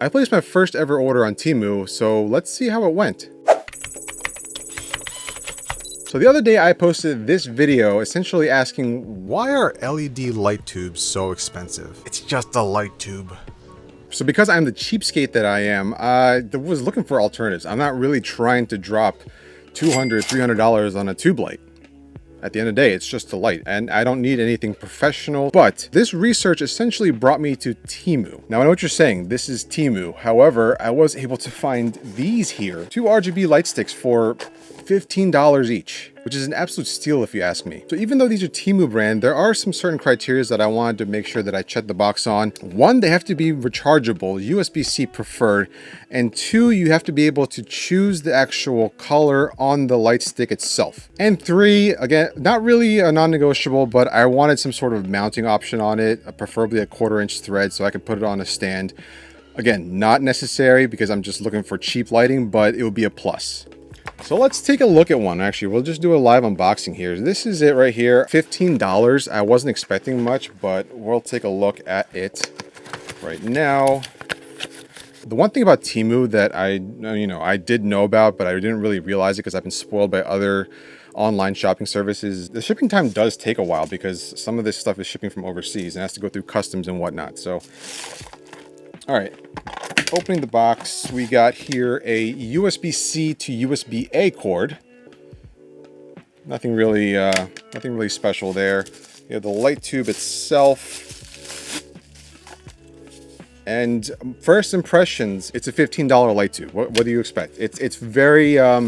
I placed my first ever order on Temu, so let's see how it went. So the other day I posted this video essentially asking, why are LED light tubes so expensive? It's just a light tube. So because I'm the cheapskate that I am, I was looking for alternatives. I'm not really trying to drop $200, $300 on a tube light. At the end of the day, it's just a light, and I don't need anything professional. But this research essentially brought me to Temu. Now I know what you're saying, this is Temu. However, I was able to find these here, 2 RGB light sticks for $15 each, which is an absolute steal if you ask me. So even though these are Temu brand, there are some certain criteria that I wanted to make sure that I checked the box on. 1, they have to be rechargeable, USB-C preferred, and 2, you have to be able to choose the actual color on the light stick itself. And 3, again, not really a non-negotiable, but I wanted some sort of mounting option on it, preferably a 1/4-inch thread so I could put it on a stand. Again, not necessary because I'm just looking for cheap lighting, but it would be a plus. So let's take a look at one. Actually, we'll just do a live unboxing here. This is it right here, $15. I wasn't expecting much, but we'll take a look at it right now. The one thing about Temu that I did know about, but I didn't really realize it because I've been spoiled by other online shopping services. The shipping time does take a while because some of this stuff is shipping from overseas and has to go through customs and whatnot. So, all right. Opening the box, we got here a USB-C to USB-A cord. Nothing really special there. You have the light tube itself. And first impressions, it's a $15 light tube. What do you expect? It's very I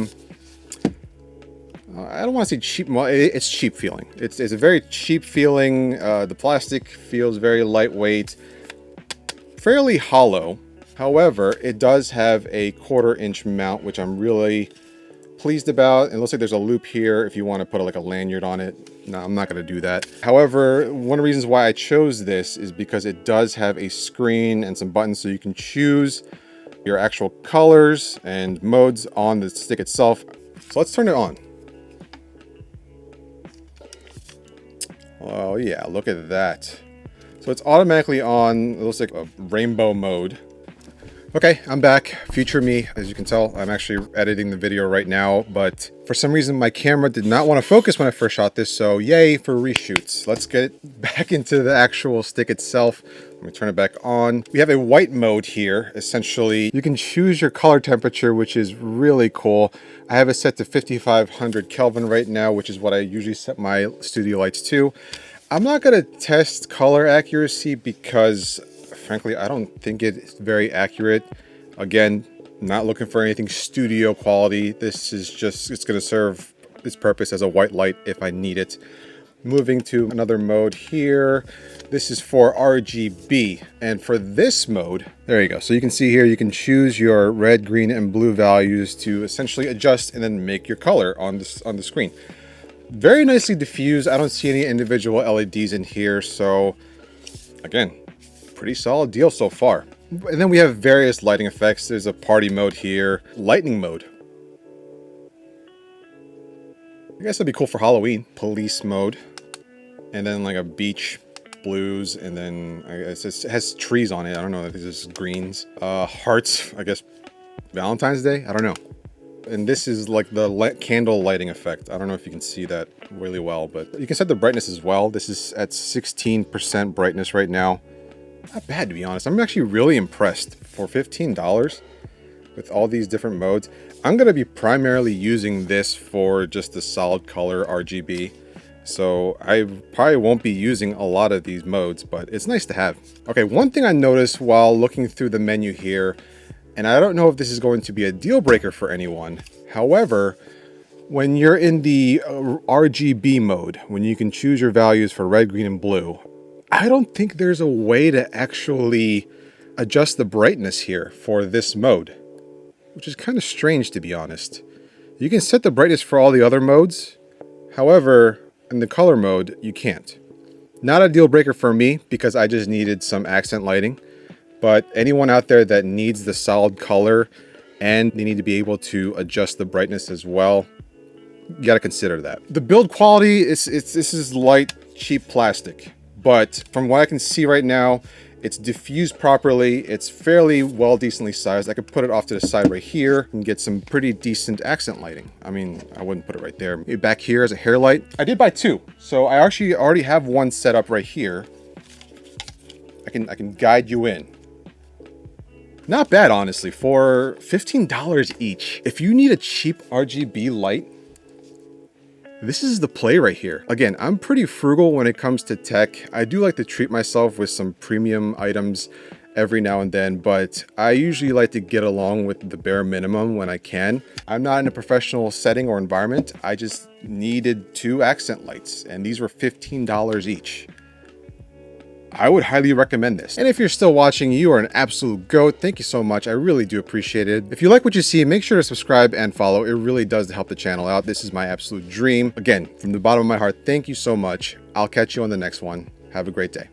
don't want to say cheap. Well, it's cheap feeling. It's a very cheap feeling. The plastic feels very lightweight, fairly hollow. However, it does have a 1/4-inch mount, which I'm really pleased about. It looks like there's a loop here if you want to put like a lanyard on it. No, I'm not going to do that. However, one of the reasons why I chose this is because it does have a screen and some buttons so you can choose your actual colors and modes on the stick itself. So let's turn it on. Oh yeah, look at that. So it's automatically on, it looks like a rainbow mode. Okay, I'm back. Future me. As you can tell, I'm actually editing the video right now, but for some reason my camera did not want to focus when I first shot this, so yay for reshoots. Let's get back into the actual stick itself. Let me turn it back on. We have a white mode here. Essentially, you can choose your color temperature, which is really cool. I have it set to 5500 Kelvin right now, which is what I usually set my studio lights to. I'm not going to test color accuracy because frankly, I don't think it's very accurate. Again, not looking for anything studio quality. This is just, it's going to serve its purpose as a white light if I need it. Moving to another mode here. This is for RGB. And for this mode, there you go. So you can see here, you can choose your red, green, and blue values to essentially adjust and then make your color on the screen. Very nicely diffused. I don't see any individual LEDs in here. So again, pretty solid deal so far. And then we have various lighting effects. There's a party mode here, lightning mode. I guess that'd be cool for Halloween. Police mode, and then like a beach blues, and then I guess it has trees on it. I don't know if this is greens. Hearts, I guess Valentine's Day. I don't know. And this is like the candle lighting effect. I don't know if you can see that really well, but you can set the brightness as well. This is at 16% brightness right now. Not bad, to be honest. I'm actually really impressed for $15 with all these different modes. I'm going to be primarily using this for just the solid color RGB. So I probably won't be using a lot of these modes, but it's nice to have. Okay, one thing I noticed while looking through the menu here, and I don't know if this is going to be a deal breaker for anyone. However, when you're in the RGB mode, when you can choose your values for red, green, and blue, I don't think there's a way to actually adjust the brightness here for this mode, which is kind of strange, to be honest. You can set the brightness for all the other modes. However, in the color mode, you can't. Not a deal breaker for me because I just needed some accent lighting, but anyone out there that needs the solid color and they need to be able to adjust the brightness as well, you got to consider that. The build quality, this is light, cheap plastic. But from what I can see right now, It's diffused properly. It's fairly well decently sized. I could put it off to the side right here and get some pretty decent accent lighting. I mean, I wouldn't put it right there. Maybe back here as a hair light. I did buy two. So I actually already have one set up right here. I can guide you in. Not bad, honestly, for $15 each. If you need a cheap RGB light, this is the play right here. Again, I'm pretty frugal when it comes to tech. I do like to treat myself with some premium items every now and then, but I usually like to get along with the bare minimum when I can. I'm not in a professional setting or environment. I just needed two accent lights, and these were $15 each. I would highly recommend this. And if you're still watching, you are an absolute goat. Thank you so much. I really do appreciate it. If you like what you see, make sure to subscribe and follow. It really does help the channel out. This is my absolute dream. Again, from the bottom of my heart, thank you so much. I'll catch you on the next one. Have a great day.